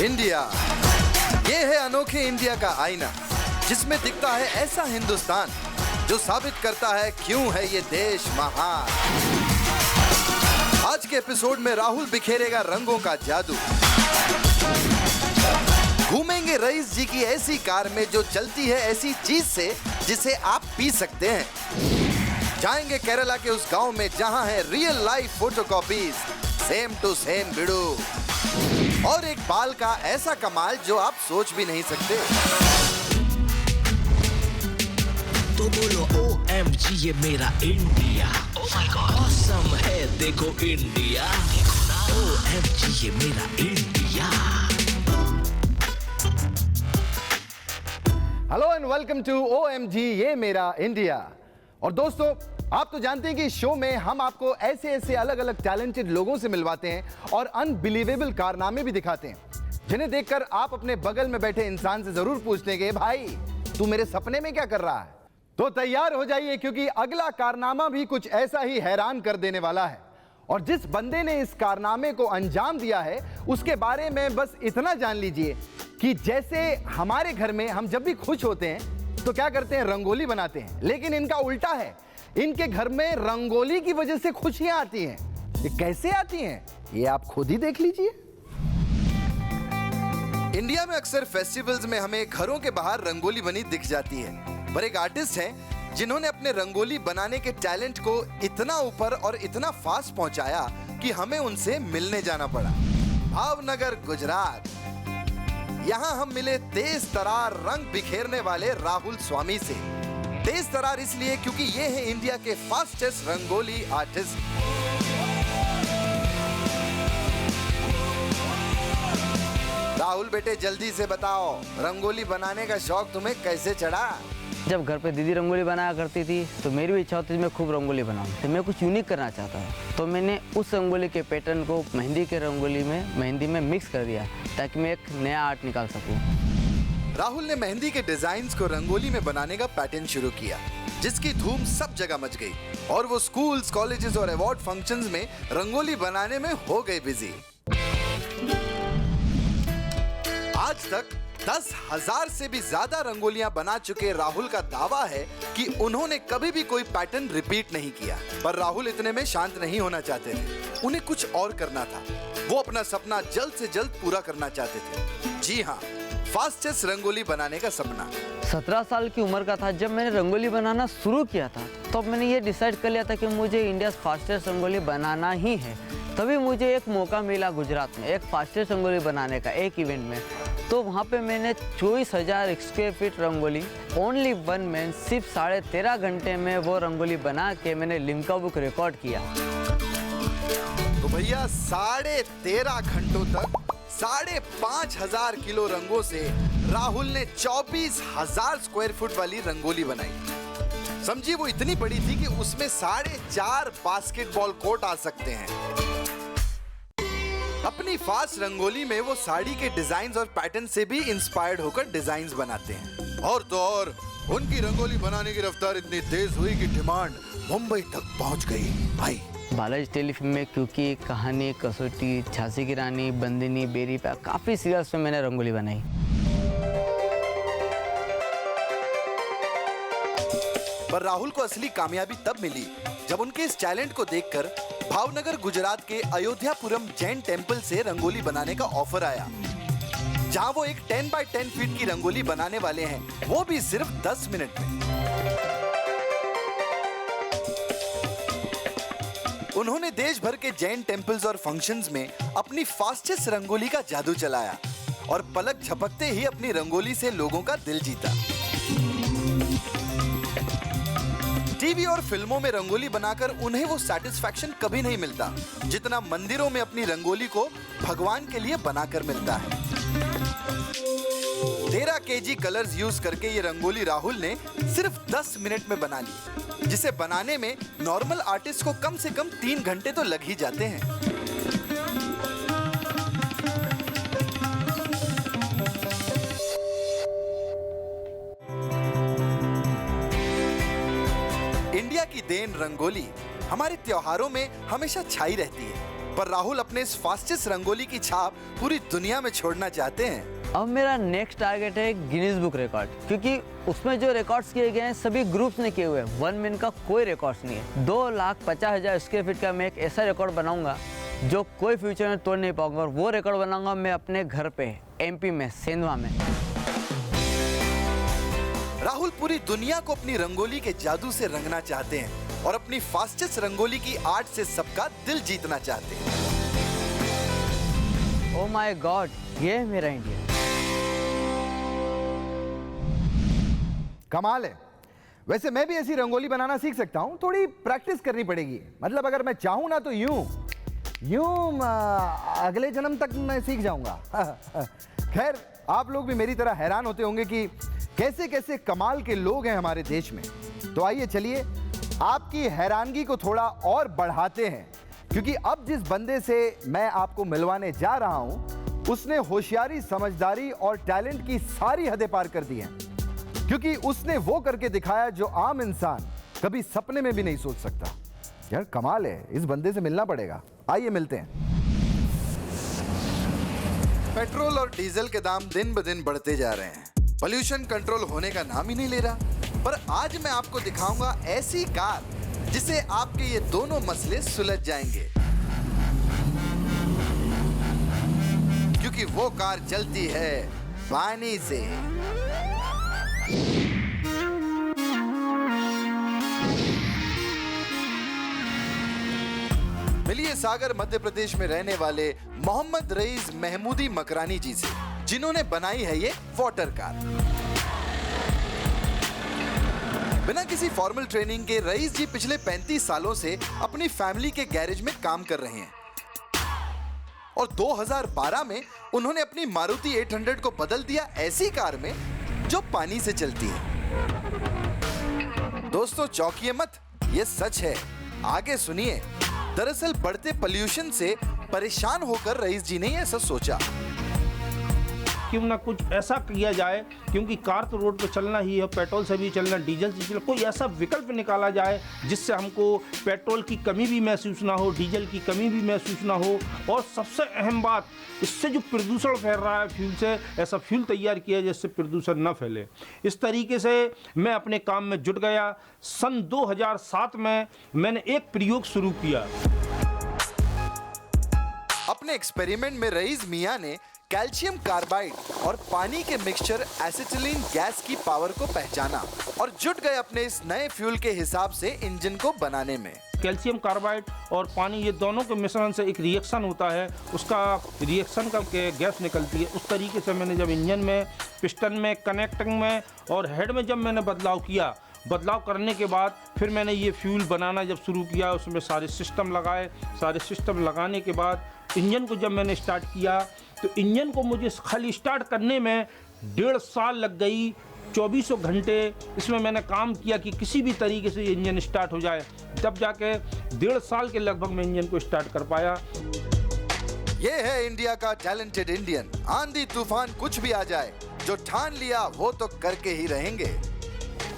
India, ये है अनोखे इंडिया का आईना, जिसमें दिखता है ऐसा हिंदुस्तान जो साबित करता है क्यों है ये देश महान। आज के एपिसोड में राहुल बिखेरेगा रंगों का जादू। घूमेंगे रईस जी की ऐसी कार में जो चलती है ऐसी चीज से जिसे आप पी सकते हैं। जाएंगे केरला के उस गांव में जहां है real life photocopies, same to same बिडू, और एक बाल का ऐसा कमाल जो आप सोच भी नहीं सकते। तो बोलो OMG ये मेरा India, oh my God, awesome है देखो इंडिया, OMG ये मेरा India. Hello and welcome to OMG ये मेरा इंडिया। और दोस्तों, आप तो जानते हैं कि इस शो में हम आपको ऐसे अलग अलग टैलेंटेड लोगों से मिलवाते हैं और अनबिलीवेबल कारनामे भी दिखाते हैं, जिन्हें देखकर आप अपने बगल में बैठे इंसान से जरूर पूछते हैं कि भाई तू मेरे सपने में क्या कर रहा है। तो तैयार हो जाइए, क्योंकि अगला कारनामा भी कुछ ऐसा ही हैरान कर देने वाला है। और जिस बंदे ने इस कारनामे को अंजाम दिया है उसके बारे में बस इतना जान लीजिए कि जैसे हमारे घर में हम जब भी खुश होते हैं तो क्या करते हैं, रंगोली बनाते हैं, लेकिन इनका उल्टा है। इनके घर में रंगोली की वजह से खुशियां आती हैं। ये कैसे आती हैं, ये आप खुद ही देख लीजिए। इंडिया में अक्सर फेस्टिवल्स में हमें घरों के बाहर रंगोली बनी दिख जाती है, पर एक आर्टिस्ट हैं जिन्होंने अपने रंगोली बनाने के टैलेंट को इतना ऊपर और इतना फास्ट पहुंचाया कि हमें उनसे मिलने जाना पड़ा। भावनगर, गुजरात। यहाँ हम मिले तेज तरार रंग बिखेरने वाले राहुल स्वामी से। तेज तरार इसलिए क्योंकि ये है इंडिया के फास्टेस्ट रंगोली आर्टिस्ट। राहुल बेटे, जल्दी से बताओ, रंगोली बनाने का शौक तुम्हें कैसे चढ़ा? जब घर पे दीदी रंगोली बनाया करती थी तो मेरी भी इच्छा होती थी मैं खूब रंगोली बनाऊं, तो मैं कुछ यूनिक करना चाहता हूं। तो मैंने उस रंगोली के पैटर्न को मेहंदी में मिक्स कर दिया ताकि मैं एक नया आर्ट निकाल सकूं। राहुल ने मेहंदी के डिजाइन्स को रंगोली में बनाने का पैटर्न शुरू किया, जिसकी धूम सब जगह मच गई और वो स्कूल्स, कॉलेजेस और अवार्ड फंक्शंस में रंगोली बनाने में हो गए बिजी। आज तक 10,000 से भी ज्यादा रंगोलियां बना चुके राहुल का दावा है कि उन्होंने कभी भी कोई पैटर्न रिपीट नहीं किया। पर राहुल इतने में शांत नहीं होना चाहते थे, उन्हें कुछ और करना था। वो अपना सपना जल्द से जल्द पूरा करना चाहते थे। जी हाँ, फास्टेस्ट रंगोली बनाने का सपना। 17 साल की उम्र का था जब मैंने रंगोली बनाना शुरू किया था, तो मैंने ये डिसाइड कर लिया था कि मुझे इंडिया फास्टेस्ट रंगोली बनाना ही है। तभी मुझे एक मौका मिला गुजरात में एक फास्टेस्ट रंगोली बनाने का, एक इवेंट में। तो वहाँ पे मैंने 24,000 square feet rangoli only one man, सिर्फ 13.5 घंटे में वो रंगोली बना के मैंने लिम्का बुक रिकॉर्ड किया। तो भैया 13.5 घंटों तक 5,500 किलो रंगों से राहुल ने 24,000 स्क्वायर फुट वाली रंगोली बनाई। समझिए, वो इतनी बड़ी थी कि उसमें 4.5 बास्केटबॉल कोर्ट आ सकते हैं। अपनी फास्ट रंगोली में वो साड़ी के डिजाइन और पैटर्न से भी इंस्पायर्ड होकर डिजाइन बनाते हैं। और तो और उनकी रंगोली बनाने की रफ्तार इतनी तेज हुई कि डिमांड मुंबई तक पहुंच गई। भाई बालाजी टेलीफिल्म में क्योंकि कहानी, कसौटी, झांसी की रानी, बंदिनी, बेरी पे काफ़ी सीरियल्स में मैंने रंगोली बनाई। पर राहुल को असली कामयाबी तब मिली जब उनके इस टैलेंट को देखकर भावनगर, गुजरात के अयोध्यापुरम जैन टेम्पल से रंगोली बनाने का ऑफर आया, जहां वो एक 10 बाय 10 फीट की रंगोली बनाने वाले हैं, वो भी सिर्फ 10 मिनट में। उन्होंने देश भर के जैन टेम्पल्स और फंक्शंस में अपनी फास्टेस्ट रंगोली का जादू चलाया और पलक झपकते ही अपनी रंगोली से लोगों का दिल जीता। टीवी और फिल्मों में रंगोली बनाकर उन्हें वो सैटिस्फैक्शन कभी नहीं मिलता जितना मंदिरों में अपनी रंगोली को भगवान के लिए बनाकर मिलता है। 13 kg कलर्स यूज करके ये रंगोली राहुल ने सिर्फ 10 मिनट में बना ली, जिसे बनाने में नॉर्मल आर्टिस्ट को कम से कम 3 घंटे तो लग ही जाते हैं। इंडिया की देन रंगोली हमारे त्योहारों में हमेशा छाई रहती है। पर राहुल अपने इस फास्टेस्ट रंगोली की छाप पूरी दुनिया में छोड़ना चाहते हैं। अब मेरा नेक्स्ट टारगेट है गिनीज बुक रिकॉर्ड, क्योंकि उसमें जो रिकॉर्ड्स किए गए हैं सभी ग्रुप्स ने किए हुए हैं। 1 मैन का कोई रिकॉर्ड्स नहीं है। 2,50,000 स्क्वायर फीट का मैं एक ऐसा रिकॉर्ड बनाऊंगा जो कोई फ्यूचर में तोड़ नहीं पाऊंगा, और वो रिकॉर्ड बनाऊंगा मैं अपने घर पे MP में, सेंधवा में। राहुल पूरी दुनिया को अपनी रंगोली के जादू से रंगना चाहते हैं और अपनी फास्टेस्ट रंगोली की आर्ट से सबका दिल जीतना चाहते हैं। ओह माय गॉड, ये है मेरा इंडिया। कमाल है। वैसे मैं भी ऐसी रंगोली बनाना सीख सकता हूँ, थोड़ी प्रैक्टिस करनी पड़ेगी। मतलब अगर मैं चाहूँ ना तो यूं अगले जन्म तक मैं सीख जाऊंगा। खैर, आप लोग भी मेरी तरह हैरान होते होंगे कि कैसे कैसे कमाल के लोग हैं हमारे देश में। तो आइए चलिए आपकी हैरानगी को थोड़ा और बढ़ाते हैं, क्योंकि अब जिस बंदे से मैं आपको मिलवाने जा रहा हूं उसने होशियारी, समझदारी और टैलेंट की सारी हदें पार कर दी हैं, क्योंकि उसने वो करके दिखाया जो आम इंसान कभी सपने में भी नहीं सोच सकता। यार कमाल है, इस बंदे से मिलना पड़ेगा। आइए मिलते हैं। पेट्रोल और डीजल के दाम दिन ब दिन बढ़ते जा रहे हैं, पोल्यूशन कंट्रोल होने का नाम ही नहीं ले रहा। पर आज मैं आपको दिखाऊंगा ऐसी कार जिसे आपके ये दोनों मसले सुलझ जाएंगे, क्योंकि वो कार चलती है पानी से। मिलिए सागर मध्य प्रदेश में रहने वाले मोहम्मद रईस महमूदी मकरानी जी से, जिन्होंने बनाई है ये वाटर कार। बिना किसी फॉर्मल ट्रेनिंग के रईस जी पिछले 35 सालों से अपनी फैमिली के गैरेज में काम कर रहे हैं और 2012 में उन्होंने अपनी मारुति 800 को बदल दिया ऐसी कार में जो पानी से चलती है। दोस्तों चौंकिए मत, ये सच है, आगे सुनिए। दरअसल बढ़ते पोल्यूशन से परेशान होकर रईस जी ने ऐसा सोचा, क्यों ना कुछ ऐसा किया जाए, क्योंकि कार तो रोड पे चलना ही है, पेट्रोल से भी चलना, डीजल से चलना, कोई ऐसा विकल्प निकाला जाए जिससे हमको पेट्रोल की कमी भी महसूस ना हो, डीजल की कमी भी महसूस ना हो, और सबसे अहम बात, इससे जो प्रदूषण फैल रहा है फ्यूल से, ऐसा फ्यूल तैयार किया जिससे प्रदूषण न फैले। इस तरीके से मैं अपने काम में जुट गया। सन 2007 में मैंने एक प्रयोग शुरू किया। अपने एक्सपेरिमेंट में रईस मियां ने कैल्शियम कार्बाइड और पानी के मिक्सचर एसिटिलीन गैस की पावर को पहचाना और जुट गए अपने इस नए फ्यूल के हिसाब से इंजन को बनाने में। कैल्शियम कार्बाइड और पानी, ये दोनों के मिश्रण से एक रिएक्शन होता है, उसका रिएक्शन का गैस निकलती है। उस तरीके से मैंने जब इंजन में, पिस्टन में, कनेक्टिंग में और हेड में जब मैंने बदलाव किया, बदलाव करने के बाद फिर मैंने ये फ्यूल बनाना जब शुरू किया, उसमें सारे सिस्टम लगाए। सारे सिस्टम लगाने के बाद इंजन को जब मैंने स्टार्ट किया तो इंजन को मुझे खाली स्टार्ट करने में 1.5 साल लग गई। 2400 घंटे इसमें मैंने काम किया कि किसी भी तरीके से इंजन स्टार्ट हो जाए, तब जाके 1.5 साल के लगभग मैं इंजन को स्टार्ट कर पाया। ये है इंडिया का टैलेंटेड इंडियन। आंधी तूफान कुछ भी आ जाए, जो ठान लिया वो तो करके ही रहेंगे।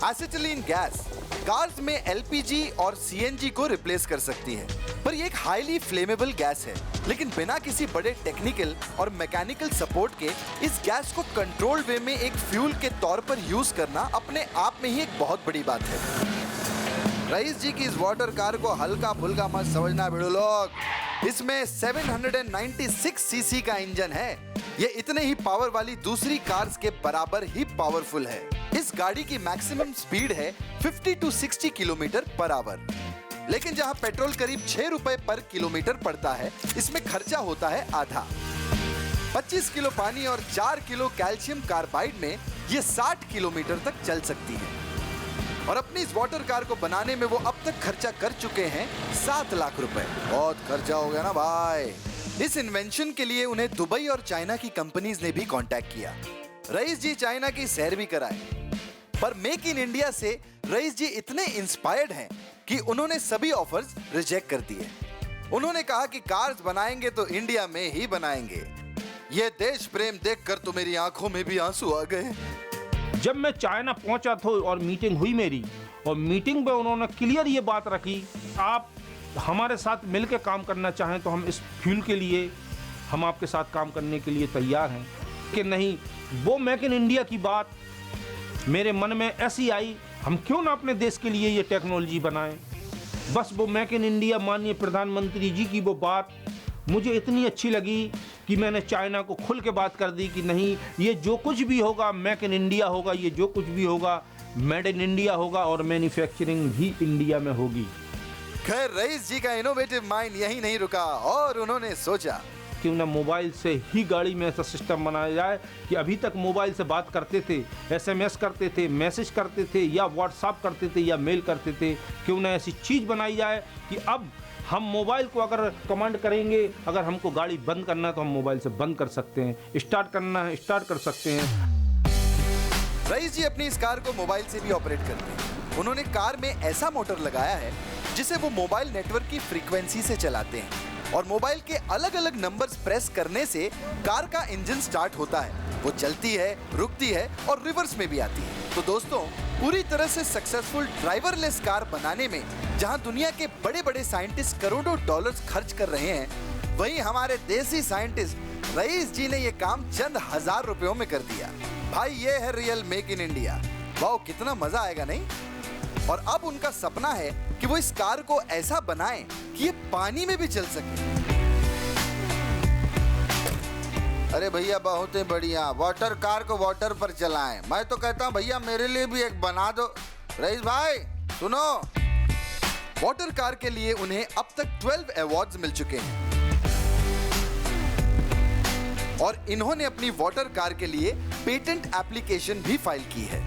एसिटिलीन गैस कार्स में LPG और CNG को रिप्लेस कर सकती है, पर ये एक हाईली फ्लेमेबल गैस है। लेकिन बिना किसी बड़े टेक्निकल और मैकेनिकल सपोर्ट के इस गैस को कंट्रोल्ड वे में एक फ्यूल के तौर पर यूज करना अपने आप में ही एक बहुत बड़ी बात है। रईस जी की इस वाटर कार को हल्का फुल्का मत समझना भिड़ो लोग। इसमें 796 सीसी का इंजन है। ये इतने ही पावर वाली दूसरी कार्स के बराबर ही पावरफुल है। इस गाड़ी की मैक्सिमम स्पीड है 50 to 60 किलोमीटर पर आवर। लेकिन जहां पेट्रोल करीब 6 रुपए पर किलोमीटर पड़ता है, इसमें खर्चा होता है आधा। 25 किलो पानी और 4 किलो कैल्शियम कार्बाइड में ये 60 किलोमीटर तक चल सकती है। और अपनी इस वाटर कार को बनाने में वो अब तक खर्चा कर चुके हैं 7 लाख रुपए। बहुत खर्चा हो गया ना भाई। इस इन्वेंशन के लिए उन्हें दुबई और चाइना की कंपनीज ने भी कांटेक्ट किया। रईस जी चाइना की सैर भी कराए, पर मेक इन इंडिया से रईस जी इतने इंस्पायर्ड हैं कि उन्होंने सभी ऑफर्स रिजेक्ट कर दिए। उन्होंने कहा कि कार्स बनाएंगे तो इंडिया में ही बनाएंगे। ये देश प्रेम देखकर तो मेरी आंखों में भी आंसू आ गए। जब मैं चाइना पहुंचा था और मीटिंग हुई मेरी, और मीटिंग में उन्होंने क्लियर ये बात रखी, आप हमारे साथ मिलकर काम करना चाहें तो हम इस फ्यूल के लिए हम आपके साथ काम करने के लिए तैयार हैं कि नहीं। वो मेक इन इंडिया की बात मेरे मन में ऐसी आई, हम क्यों ना अपने देश के लिए ये टेक्नोलॉजी बनाएं। बस वो मेक इन इंडिया माननीय प्रधानमंत्री जी की वो बात मुझे इतनी अच्छी लगी कि मैंने चाइना को खुल के बात कर दी कि नहीं, ये जो कुछ भी होगा मेक इन इंडिया होगा, ये जो कुछ भी होगा मेड इन इंडिया होगा और मैन्युफैक्चरिंग भी इंडिया में होगी। खैर रईस जी का इनोवेटिव माइंड यहीं नहीं रुका और उन्होंने सोचा क्यों ना मोबाइल से ही गाड़ी में ऐसा सिस्टम बनाया जाए कि अभी तक मोबाइल से बात करते थे, एसएमएस करते थे, मैसेज करते थे या व्हाट्सएप करते थे या मेल करते थे, क्यों ना ऐसी चीज़ बनाई जाए कि अब हम मोबाइल को अगर कमांड करेंगे, अगर हमको गाड़ी बंद करना है तो हम मोबाइल से बंद कर सकते हैं, स्टार्ट करना है स्टार्ट कर सकते हैं। रईस जी अपनी इस कार को मोबाइल से भी ऑपरेट करते हैं। उन्होंने कार में ऐसा मोटर लगाया है जिसे वो मोबाइल नेटवर्क की फ्रीक्वेंसी से चलाते हैं और मोबाइल के अलग अलग नंबर्स प्रेस करने से कार का इंजन स्टार्ट होता है, वो चलती है, रुकती है और रिवर्स में भी आती है। तो दोस्तों, पूरी तरह से सक्सेसफुल ड्राइवरलेस कार बनाने में जहां दुनिया के बड़े बड़े साइंटिस्ट करोड़ों डॉलर्स खर्च कर रहे हैं, वहीं हमारे देसी साइंटिस्ट रईस जी ने ये काम चंद हजार रुपयों में कर दिया। भाई ये है रियल मेक इन इंडिया। वाह, कितना मजा आएगा नहीं। और अब उनका सपना है कि वो इस कार को ऐसा बनाएं कि ये पानी में भी चल सके। अरे भैया बहुत ही बढ़िया, वाटर कार को वाटर पर चलाएं। मैं तो कहता हूँ भैया मेरे लिए भी एक बना दो। रईस भाई सुनो, वाटर कार के लिए उन्हें अब तक 12 अवार्ड्स मिल चुके हैं और इन्होंने अपनी वाटर कार के लिए पेटेंट एप्लीकेशन भी फाइल की है।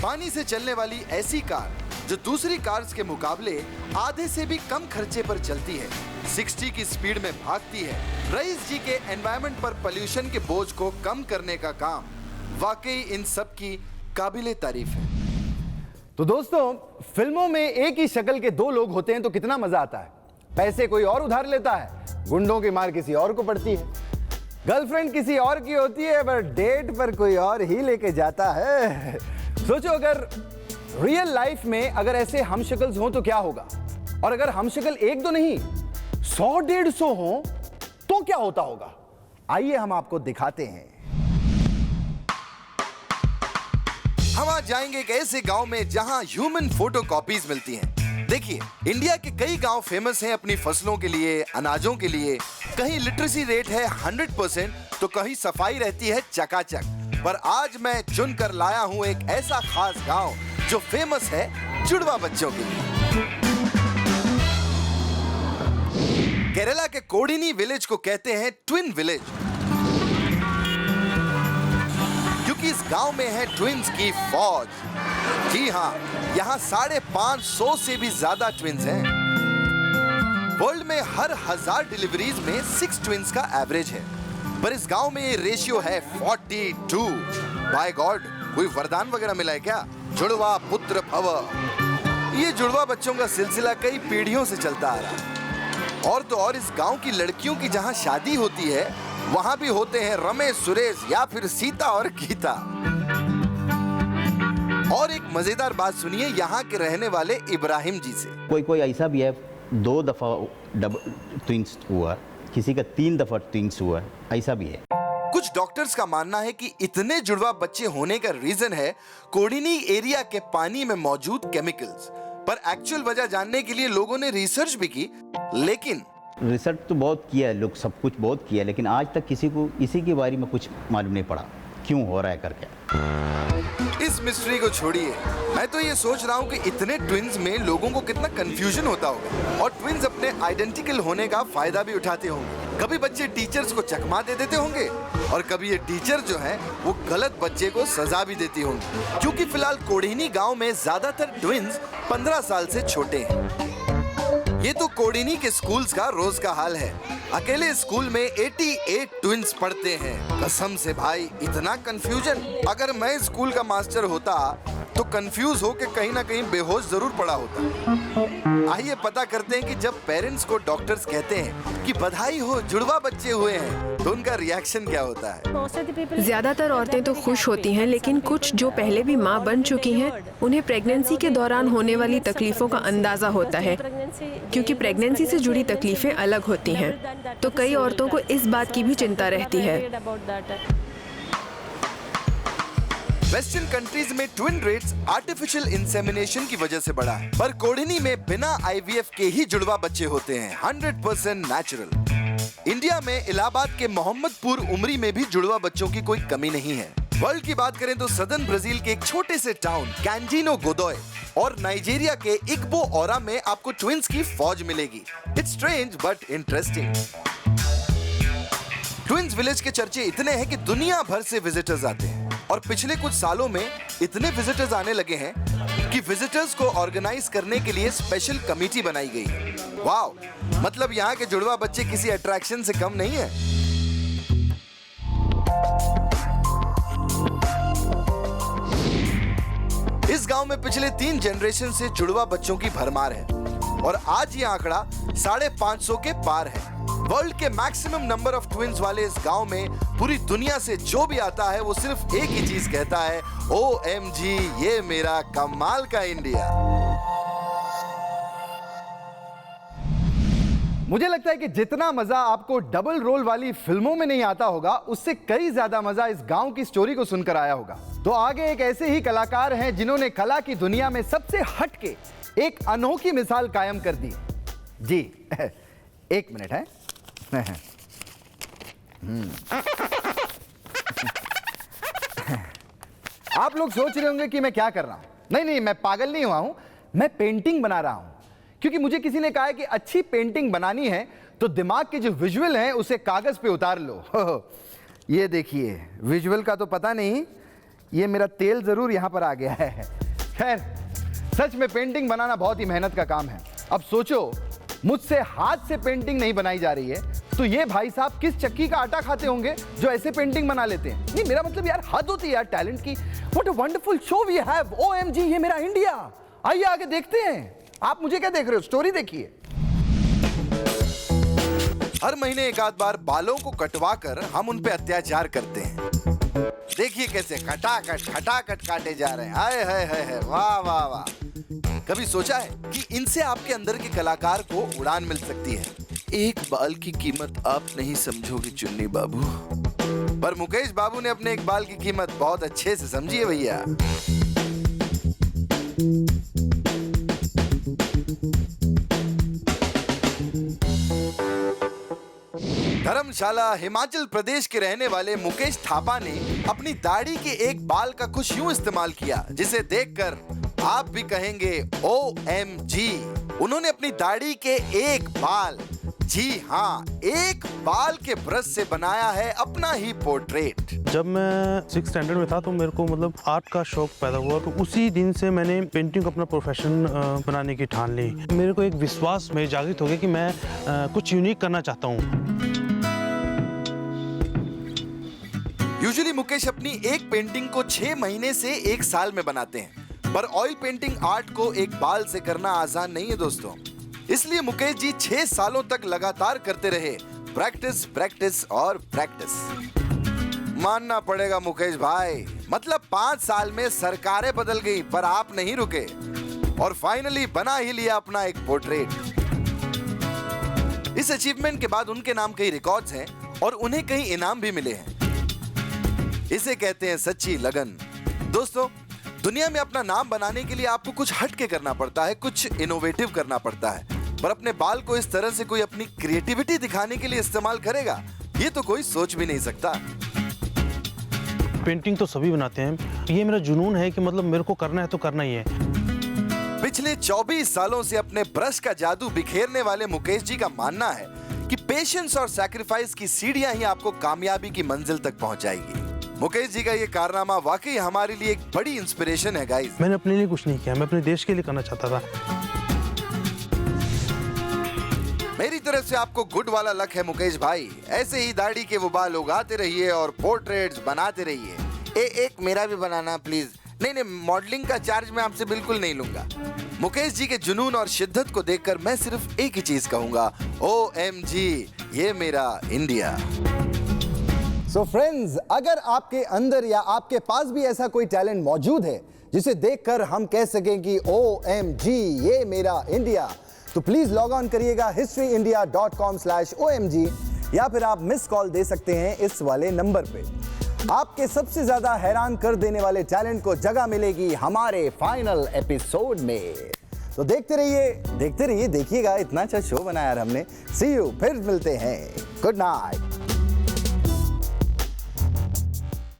पानी से चलने वाली ऐसी कार जो दूसरी कार्स के मुकाबले आधे से भी कम खर्चे पर चलती है, 60 की स्पीड में भागती है। रईस जी के एनवायरनमेंट पर पोल्यूशन के बोझ को कम करने का काम वाकई इन सब की काबिले तारीफ है। तो दोस्तों, फिल्मों में एक ही शक्ल के दो लोग होते हैं तो कितना मजा आता है। पैसे कोई और उधार लेता है, गुंडों की मार किसी और को पड़ती है, गर्लफ्रेंड किसी और की होती है पर डेट पर कोई और ही लेके जाता है। सोचो अगर रियल लाइफ में अगर ऐसे हम शक्ल्स हों तो क्या होगा, और अगर हम शक्ल एक दो नहीं 100-150 हो तो क्या होता होगा। आइए हम आपको दिखाते हैं। हम आज जाएंगे एक ऐसे गांव में जहां ह्यूमन फोटोकॉपीज मिलती हैं। देखिए, इंडिया के कई गांव फेमस हैं अपनी फसलों के लिए, अनाजों के लिए। कहीं लिटरेसी रेट है 100% तो कहीं सफाई रहती है चकाचक। पर आज मैं चुनकर लाया हूं एक ऐसा खास गांव जो फेमस है जुड़वा बच्चों के लिए। केरला के कोडिनी विलेज को कहते हैं ट्विन विलेज, क्योंकि इस गांव में है ट्विन्स की फौज। जी हाँ, यहाँ 550 से भी ज्यादा ट्विन्स हैं। वर्ल्ड में हर 1000 डिलीवरीज में 6 ट्विन्स का एवरेज है, पर इस गांव में ये रेशियो है 42। बाय गॉड, कोई वरदान वगैरह मिला है क्या? जुड़वा पुत्र भव। ये जुड़वा बच्चों का सिलसिला कई पीढ़ियों से चलता आ रहा है। और तो और इस गांव की लड़कियों की जहां शादी होती है वहां भी होते हैं रमेश, सुरेश या फिर सीता और गीता। और एक मजेदार बात सुनिए यहाँ के रहने वाले इब्राहिम जी से। कोई ऐसा भी है 2 दफा ट्विंस हुआ, किसी का 3 दफा ट्विंस हुआ, ऐसा भी है। कुछ डॉक्टर्स का मानना है कि इतने जुड़वा बच्चे होने का रीजन है कोडिनी एरिया के पानी में मौजूद केमिकल्स। पर एक्चुअल वजह जानने के लिए लोगों ने रिसर्च भी की, लेकिन रिसर्च तो बहुत किया है, लोग सब कुछ बहुत किया, लेकिन आज तक किसी को इसी के बारे में कुछ मालूम नहीं पड़ा क्यों हो रहा है करके। इस मिस्ट्री को छोड़िए, मैं तो ये सोच रहा हूँ कि इतने ट्विन्स में लोगों को कितना कंफ्यूजन होता होगा और ट्विन्स अपने आइडेंटिकल होने का फायदा भी उठाते होंगे। कभी बच्चे टीचर्स को चकमा दे देते होंगे और कभी ये टीचर जो है वो गलत बच्चे को सजा भी देती होंगी, क्योंकि फिलहाल कोडिनी गांव में ज्यादातर ट्विन्स 15 साल से छोटे हैं। ये तो कोडिनी के स्कूल्स का रोज का हाल है। अकेले स्कूल में 88 ट्विन्स पढ़ते हैं। कसम से भाई, इतना कंफ्यूजन। अगर मैं स्कूल का मास्टर होता तो कंफ्यूज हो के कहीं ना कहीं बेहोश जरूर पड़ा होता। आइए पता करते हैं कि जब पेरेंट्स को डॉक्टर्स कहते हैं कि बधाई हो जुड़वा बच्चे हुए हैं, तो उनका रिएक्शन क्या होता है? ज्यादातर औरतें तो खुश होती हैं, लेकिन कुछ जो पहले भी माँ बन चुकी हैं, उन्हें प्रेगनेंसी के दौरान होने वाली तकलीफों का अंदाजा होता है, क्योंकि प्रेगनेंसी से जुड़ी तकलीफें अलग होती हैं। तो कई औरतों को इस बात की भी चिंता रहती है। वेस्टर्न कंट्रीज में ट्विन रेट्स आर्टिफिशियल इंसेमिनेशन की वजह से बढ़ा है, पर कोढ़नी में बिना आईवीएफ के ही जुड़वा बच्चे होते हैं, 100% नेचुरल। इंडिया में इलाहाबाद के मोहम्मदपुर उमरी में भी जुड़वा बच्चों की कोई कमी नहीं है। वर्ल्ड की बात करें तो सदर्न ब्राजील के एक छोटे से टाउन कैंजिनो गोदोय और नाइजीरिया के इग्बो ओरा में आपको ट्विंस की फौज मिलेगी। It's strange but interesting. Twins village के चर्चे इतने हैं कि दुनिया भर से विजिटर्स आते हैं, और पिछले कुछ सालों में इतने विजिटर्स आने लगे हैं कि विजिटर्स को ऑर्गेनाइज करने के लिए स्पेशल कमेटी बनाई गई है। वाओ, मतलब यहाँ के जुड़वा बच्चे किसी अट्रैक्शन से कम नहीं है। इस गांव में पिछले 3 जनरेशन से जुड़वा बच्चों की भरमार है, और आज ये आंकड़ा 550 के पार है। वर्ल्ड के मैक्सिमम नंबर ऑफ ट्विंस वाले इस गांव में पूरी दुनिया से जो भी आता है वो सिर्फ एक ही चीज कहता है, OMG, ये मेरा कमाल का इंडिया। मुझे लगता है कि जितना मजा आपको डबल रोल वाली फिल्मों में नहीं आता होगा, उससे कई ज्यादा मजा इस गांव की स्टोरी को सुनकर आया होगा। तो आगे एक ऐसे ही कलाकार हैं जिन्होंने कला की दुनिया में सबसे हटके एक अनोखी मिसाल कायम कर दी। जी एक मिनट है। आप लोग सोच रहे होंगे कि मैं क्या कर रहा हूं। नहीं, मैं पागल नहीं हुआ हूं, मैं पेंटिंग बना रहा हूं। क्योंकि मुझे किसी ने कहा है कि अच्छी पेंटिंग बनानी है तो दिमाग के जो विजुअल हैं उसे कागज पे उतार लो। ये देखिए, विजुअल का तो पता नहीं, ये मेरा तेल जरूर यहां पर आ गया है। खैर, सच में पेंटिंग बनाना बहुत ही मेहनत का काम है। अब सोचो, मुझसे हाथ से पेंटिंग नहीं बनाई जा रही है, तो ये भाई साहब किस चक्की का आटा खाते होंगे जो ऐसे पेंटिंग बना लेते हैं। नहीं, मेरा मतलब यार हद होती है यार टैलेंट की। What a wonderful show we have. OMG, ये मेरा इंडिया। आइए आगे देखते हैं। आप मुझे क्या देख रहे हो, स्टोरी देखिए। हर महीने एक आध बार बालों को कटवा कर हम उन पे अत्याचार करते हैं। देखिए कैसे खटाखट काटे जा रहे हैं। हाय हाय हाय, वाह वाह वाह। कभी सोचा है कि इनसे आपके अंदर के कलाकार को उड़ान मिल सकती है? एक बाल की कीमत आप नहीं समझोगे चुन्नी बाबू, पर मुकेश बाबू ने अपने एक बाल की कीमत बहुत अच्छे से समझी है भैया। धर्मशाला हिमाचल प्रदेश के रहने वाले मुकेश थापा ने अपनी दाढ़ी के एक बाल का कुछ यूं इस्तेमाल किया जिसे देखकर आप भी कहेंगे OMG। उन्होंने अपनी दाढ़ी के एक बाल, जी हाँ, एक बाल के ब्रश से बनाया है अपना ही पोर्ट्रेट। जब मैं 6th स्टैंडर्ड में था तो मेरे को मतलब आर्ट का शौक पैदा हुआ, तो उसी दिन से मैंने पेंटिंग को अपना प्रोफेशन बनाने की ठान ली। मेरे को एक विश्वास में जागृत हो गया कि मैं कुछ यूनिक करना चाहता हूँ। यूजुअली मुकेश अपनी एक पेंटिंग को 6 महीने से 1 साल में बनाते हैं, पर ऑयल पेंटिंग आर्ट को एक बाल से करना आसान नहीं है दोस्तों। इसलिए मुकेश जी 6 सालों तक लगातार करते रहे, प्रैक्टिस प्रैक्टिस और प्रैक्टिस। मानना पड़ेगा मुकेश भाई, मतलब 5 साल में सरकारें बदल गई पर आप नहीं रुके और फाइनली बना ही लिया अपना एक पोर्ट्रेट। इस अचीवमेंट के बाद उनके नाम कई रिकॉर्ड्स हैं और उन्हें कई इनाम भी मिले हैं। इसे कहते हैं सच्ची लगन। दोस्तों, दुनिया में अपना नाम बनाने के लिए आपको कुछ हटके करना पड़ता है, कुछ इनोवेटिव करना पड़ता है, पर अपने बाल को इस तरह से कोई अपनी क्रिएटिविटी दिखाने के लिए इस्तेमाल करेगा, ये तो कोई सोच भी नहीं सकता। पेंटिंग तो सभी बनाते हैं, ये मेरा जुनून है कि मतलब मेरे को करना है तो करना ही है। पिछले 24 सालों से अपने ब्रश का जादू बिखेरने वाले मुकेश जी का मानना है कि पेशेंस और सैक्रिफाइस की सीढ़ियां ही आपको कामयाबी की मंजिल तक पहुंचाएगी। मुकेश जी का ये कारनामा वाकई हमारे लिए एक बड़ी इंस्पिरेशन है गाइस। मैंने अपने लिए कुछ नहीं किया, मैं अपने देश के लिए करना चाहता था। मेरी तरफ से आपको गुड वाला लक है मुकेश भाई। ऐसे ही दाढ़ी के वो बाल उगाते रहिए और पोर्ट्रेट्स बनाते रहिए। एक मेरा भी बनाना प्लीज। नहीं, मॉडलिंग का चार्ज मैं आपसे बिल्कुल नहीं लूंगा। मुकेश जी के जुनून और शिद्दत को देखकर मैं सिर्फ एक ही चीज कहूंगा, OMG, ये मेरा इंडिया। सो फ्रेंड्स, अगर आपके अंदर या आपके पास भी ऐसा कोई टैलेंट मौजूद है जिसे देखकर हम कह सकें कि OMG, ये मेरा इंडिया, तो प्लीज लॉग ऑन करिएगा historyindia.com/OMG या फिर आप मिस कॉल दे सकते हैं इस वाले नंबर पे। आपके सबसे ज्यादा हैरान कर देने वाले टैलेंट को जगह मिलेगी हमारे फाइनल एपिसोड में। तो देखते रहिए, देखिएगा, इतना अच्छा शो बनाया यार हमने। सी यू, फिर मिलते हैं। Good night.